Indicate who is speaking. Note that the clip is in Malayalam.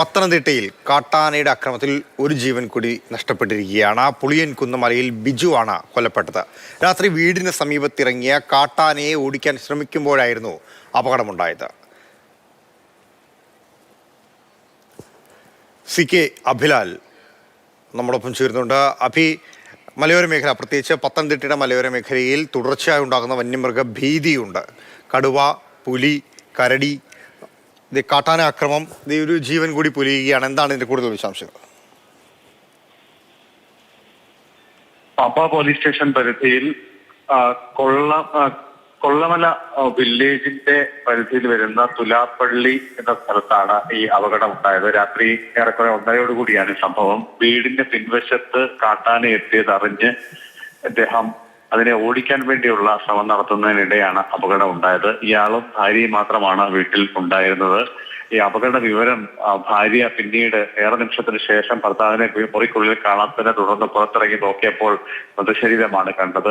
Speaker 1: പത്തനംതിട്ടയിൽ കാട്ടാനയുടെ ആക്രമണത്തിൽ ഒരു ജീവൻ കൂടി നഷ്ടപ്പെട്ടിരിക്കുകയാണ്. പുളിയൻ കുന്നമലയിൽ ബിജു ആണ് കൊല്ലപ്പെട്ടത്. രാത്രി വീടിന് സമീപത്തിറങ്ങിയ കാട്ടാനയെ ഓടിക്കാൻ ശ്രമിക്കുമ്പോഴായിരുന്നു അപകടമുണ്ടായത്. CK അഭിലാൽ നമ്മോടൊപ്പം ചേരുന്നുണ്ട്. മലയോര മേഖല, പ്രത്യേകിച്ച് പത്തനംതിട്ടയുടെ മലയോര മേഖലയിൽ തുടർച്ചയായി ഉണ്ടാകുന്ന വന്യമൃഗ ഭീതിയുണ്ട്. കടുവ, പുലി, കരടി, കാട്ടാന ആക്രമം, ഒരു ജീവൻ കൂടി പൊലിയുകയാണ്. എന്താണ് ഇതിന്റെ കൂടുതൽ വിശദാംശങ്ങൾ?
Speaker 2: പമ്പ പോലീസ് സ്റ്റേഷൻ പരിധിയിൽ കൊള്ളമല വില്ലേജിന്റെ പരിധിയിൽ വരുന്ന തുലാപ്പള്ളി എന്ന സ്ഥലത്താണ് ഈ അപകടം ഉണ്ടായത്. രാത്രി ഏറെക്കുറെ 1:30 സംഭവം. വീടിന്റെ പിൻവശത്ത് കാട്ടാന എത്തിയത് അറിഞ്ഞ് അദ്ദേഹം അതിനെ ഓടിക്കാൻ വേണ്ടിയുള്ള ശ്രമം നടത്തുന്നതിനിടെയാണ് അപകടം ഉണ്ടായത്. ഇയാളും ഭാര്യയും മാത്രമാണ് വീട്ടിൽ ഉണ്ടായിരുന്നത്. ഈ അപകട വിവരം ഭാര്യ പിന്നീട് ഏറെ നിമിഷത്തിന് ശേഷം ഭർത്താവിനെ മുറിക്കുള്ളിൽ കാണാത്തതിനെ തുടർന്ന് പുറത്തിറങ്ങി നോക്കിയപ്പോൾ മൃതശരീരമാണ് കണ്ടത്.